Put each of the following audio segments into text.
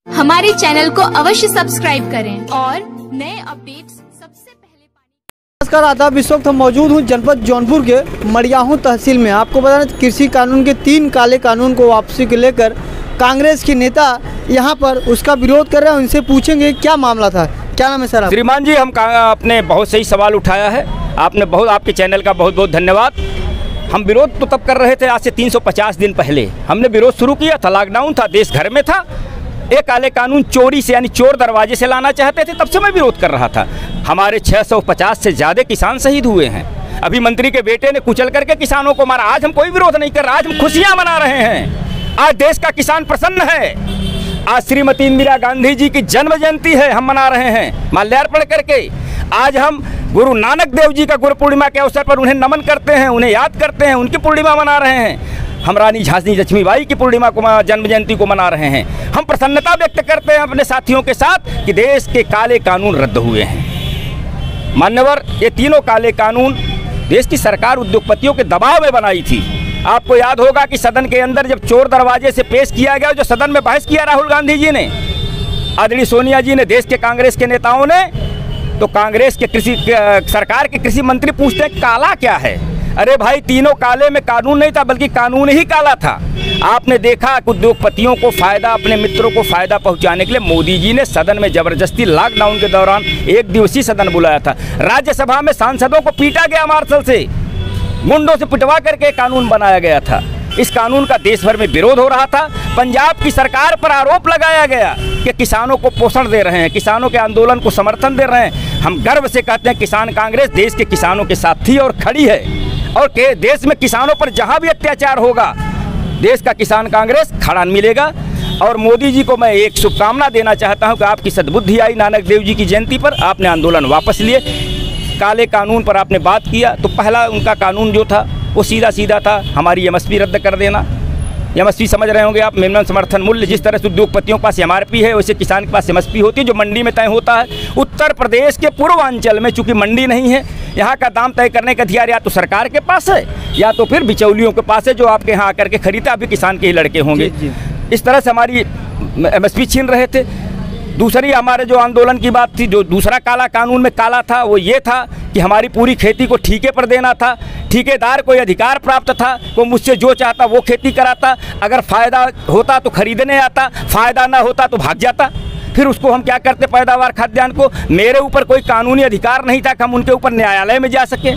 हमारे चैनल को अवश्य सब्सक्राइब करें और नए अपडेट्स सबसे पहले पाने। नमस्कार आदाब, इस वक्त हम मौजूद हूँ जनपद जौनपुर के मड़ियाहू तहसील में। आपको बता दें कृषि कानून के 3 काले कानून को वापसी को लेकर कांग्रेस के नेता यहाँ पर उसका विरोध कर रहे हैं। उनसे पूछेंगे क्या मामला था। क्या नाम है सर? श्रीमान जी, हम आपने बहुत सही सवाल उठाया है। आपके चैनल का बहुत बहुत धन्यवाद। हम विरोध तो तब कर रहे थे, आज से 350 दिन पहले हमने विरोध शुरू किया था। लॉकडाउन था, देश घर में था। एक काले कानून चोरी से यानी चोर दरवाजे से लाना चाहते थे, तब से मैं विरोध कर रहा था। हमारे 650 से ज़्यादा किसान शहीद हुए हैं। अभी मंत्री के बेटे ने कुचल करके किसानों को मारा। आज हम कोई विरोध नहीं कर रहे, आज हम खुशियाँ मना रहे हैं। आज देश का किसान प्रसन्न है। आज श्रीमती इंदिरा गांधी जी की जन्म जयंती है, हम मना रहे हैं माल्यार्पण करके। आज हम गुरु नानक देव जी का गुरु पूर्णिमा के अवसर पर उन्हें नमन करते हैं, उन्हें याद करते हैं, उनकी पूर्णिमा मना रहे हैं। हम रानी झांसी लक्ष्मीबाई की पूर्णिमा को, जन्म जयंती को मना रहे हैं। हम प्रसन्नता व्यक्त करते हैं अपने साथियों के साथ कि देश के काले कानून रद्द हुए हैं। मान्यवर, ये तीनों काले कानून देश की सरकार उद्योगपतियों के दबाव में बनाई थी। आपको याद होगा कि सदन के अंदर जब चोर दरवाजे से पेश किया गया, जो सदन में बहस किया राहुल गांधी जी ने, आदरणीय सोनिया जी ने, देश के कांग्रेस के नेताओं ने, तो कांग्रेस के सरकार के कृषि मंत्री पूछते हैं काला क्या है। अरे भाई, तीनों काले में कानून नहीं था, बल्कि कानून ही काला था। आपने देखा कि उद्योगपतियों को फायदा, अपने मित्रों को फायदा पहुंचाने के लिए मोदी जी ने सदन में जबरदस्ती लॉकडाउन के दौरान 1 दिवसीय सदन बुलाया था। राज्यसभा में सांसदों को पीटा गया, मार्शल से, गुंडों से पिटवा करके कानून बनाया गया था। इस कानून का देश भर में विरोध हो रहा था। पंजाब की सरकार पर आरोप लगाया गया कि किसानों को पोषण दे रहे हैं, किसानों के आंदोलन को समर्थन दे रहे हैं। हम गर्व से कहते हैं किसान कांग्रेस देश के किसानों के साथ थी और खड़ी है, और के देश में किसानों पर जहां भी अत्याचार होगा, देश का किसान कांग्रेस खड़ा मिलेगा। और मोदी जी को मैं एक शुभकामना देना चाहता हूं कि आपकी सद्बुद्धि आई नानक देव जी की जयंती पर, आपने आंदोलन वापस लिए। काले कानून पर आपने बात किया, तो पहला उनका कानून जो था वो सीधा सीधा था, हमारी एमएसपी रद्द कर देना। एमएसपी समझ रहे होंगे आप, मिनिमम समर्थन मूल्य। जिस तरह से उद्योगपतियों के पास एमआरपी है, वैसे किसान के पास एमएसपी होती है, जो मंडी में तय होता है। उत्तर प्रदेश के पूर्वांचल में चूंकि मंडी नहीं है, यहाँ का दाम तय करने का अधिकार या तो सरकार के पास है या तो फिर बिचौलियों के पास है, जो आपके यहाँ आकर के खरीदते अभी किसान के ही लड़के होंगे। इस तरह से हमारी एमएसपी छीन रहे थे। दूसरी हमारे जो आंदोलन की बात थी, जो दूसरा काला कानून में काला था, वो ये था कि हमारी पूरी खेती को ठेके पर देना था। ठेकेदार को अधिकार प्राप्त था, वो मुझसे जो चाहता वो खेती कराता। अगर फ़ायदा होता तो खरीदने आता, फ़ायदा ना होता तो भाग जाता। फिर उसको हम क्या करते, पैदावार खाद्यान्न को। मेरे ऊपर कोई कानूनी अधिकार नहीं था कि हम उनके ऊपर न्यायालय में जा सकें।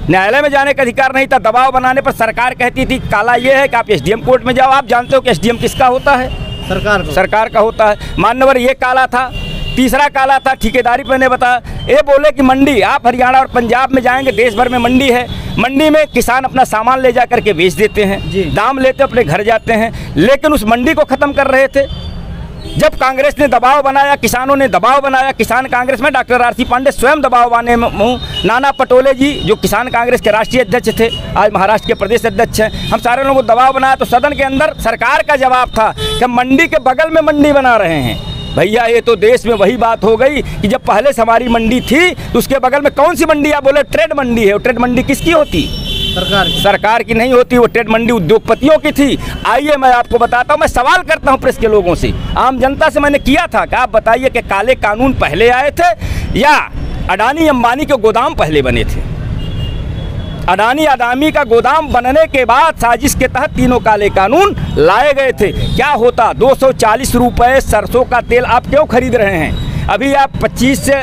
न्यायालय में जाने का अधिकार नहीं था। दबाव बनाने पर सरकार कहती थी काला ये है कि आप एसडीएम कोर्ट में जाओ। आप जानते हो कि एसडीएम किसका होता है? सरकार का होता है। मान्यवर, ये काला था। तीसरा काला था ठेकेदारी पर। मैंने बताया, ये बोले कि मंडी, आप हरियाणा और पंजाब में जाएंगे, देश भर में मंडी है, मंडी में किसान अपना सामान ले जा करके बेच देते हैं, दाम लेते अपने घर जाते हैं, लेकिन उस मंडी को ख़त्म कर रहे थे। जब कांग्रेस ने दबाव बनाया, किसानों ने दबाव बनाया, किसान कांग्रेस में डॉक्टर आर सी पांडे स्वयं दबाव बनाने में, नाना पटोले जी जो किसान कांग्रेस के राष्ट्रीय अध्यक्ष थे, आज महाराष्ट्र के प्रदेश अध्यक्ष हैं, हम सारे लोगों को दबाव बनाया। तो सदन के अंदर सरकार का जवाब था कि मंडी के बगल में मंडी बना रहे हैं। भैया, ये तो देश में वही बात हो गई कि जब पहले से हमारी मंडी थी तो उसके बगल में कौन सी मंडी? आप बोले ट्रेड मंडी है। वो ट्रेड मंडी किसकी होती? सरकार की नहीं होती। वो ट्रेड मंडी उद्योगपतियों की थी। आइए मैं आपको बताता हूँ, मैं सवाल करता हूँ प्रेस के लोगों से, आम जनता से मैंने किया था कि आप बताइए कि काले कानून पहले आए थे या अडानी अंबानी के गोदाम पहले बने थे? अडानी अदानी का गोदाम बनने के बाद साजिश के तहत तीनों काले कानून लाए गए थे। क्या होता? 240 रुपये सरसों का तेल आप क्यों खरीद रहे हैं? अभी आप 25 से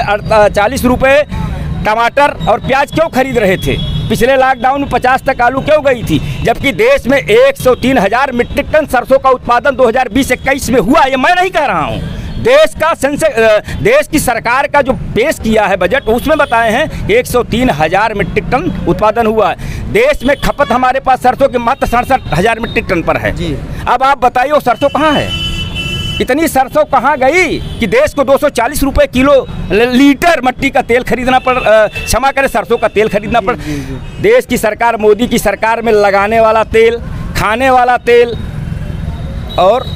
40 रुपये टमाटर और प्याज क्यों खरीद रहे थे? पिछले लॉकडाउन में 50 तक आलू क्यों गई थी? जबकि देश में 103 हज़ार मीट्रिक टन सरसों का उत्पादन 2020-21 में हुआ। ये मैं नहीं कह रहा हूँ, देश की सरकार का जो पेश किया है बजट, उसमें बताए हैं 103 हज़ार मीट्रिक टन उत्पादन हुआ है। देश में खपत हमारे पास सरसों की मात्र 67 हज़ार मीट्रिक टन पर है। अब आप बताइए वो सरसों कहाँ है? इतनी सरसों कहाँ गई कि देश को 240 रुपये किलो लीटर मट्टी का तेल खरीदना पड़, क्षमा करें, सरसों का तेल खरीदना पड़। देश की सरकार, मोदी की सरकार में लगाने वाला तेल, खाने वाला तेल और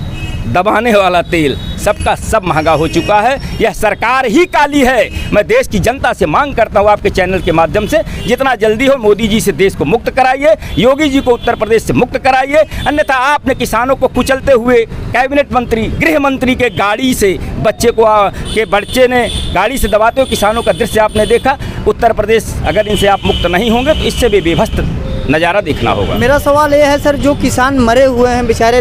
दबाने वाला तेल सबका सब महंगा हो चुका है। यह सरकार ही काली है। मैं देश की जनता से मांग करता हूँ आपके चैनल के माध्यम से, जितना जल्दी हो मोदी जी से देश को मुक्त कराइए, योगी जी को उत्तर प्रदेश से मुक्त कराइए। अन्यथा आपने किसानों को कुचलते हुए कैबिनेट मंत्री, गृह मंत्री के गाड़ी से बच्चे ने गाड़ी से दबाते हुए किसानों का दृश्य आपने देखा। उत्तर प्रदेश अगर इनसे आप मुक्त नहीं होंगे तो इससे भी बेभस्त नज़ारा देखना होगा। मेरा सवाल ये है सर, जो किसान मरे हुए हैं बेचारे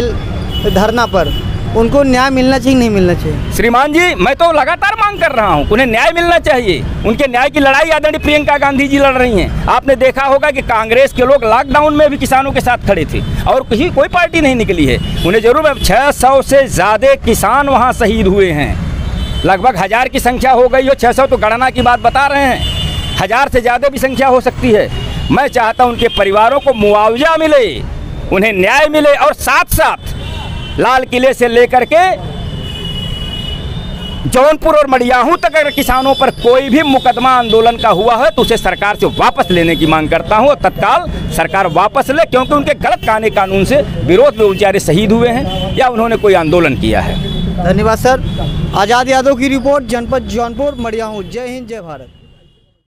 धरना पर, उनको न्याय मिलना चाहिए नहीं मिलना चाहिए? श्रीमान जी, मैं तो लगातार मांग कर रहा हूं, उन्हें न्याय मिलना चाहिए। उनके न्याय की लड़ाई आदरणीय प्रियंका गांधी जी लड़ रही हैं। आपने देखा होगा कि कांग्रेस के लोग लॉकडाउन में भी किसानों के साथ खड़े थे और कोई पार्टी नहीं निकली है। उन्हें जरूर 600 से ज़्यादा किसान वहाँ शहीद हुए हैं। लगभग 1000 की संख्या हो गई हो, 600 तो गणना की बात बता रहे हैं, 1000 से ज़्यादा भी संख्या हो सकती है। मैं चाहता हूं उनके परिवारों को मुआवजा मिले, उन्हें न्याय मिले और साथ साथ लाल किले से लेकर के जौनपुर और मडियाहू तक अगर किसानों पर कोई भी मुकदमा आंदोलन का हुआ है तो उसे सरकार से वापस लेने की मांग करता हूं और तत्काल सरकार वापस ले, क्योंकि उनके गलत कानून से विरोध में बेचारे शहीद हुए हैं या उन्होंने कोई आंदोलन किया है। धन्यवाद सर। आज़ाद यादव की रिपोर्ट, जनपद जौनपुर, मडियाहू। जय हिंद, जय भारत।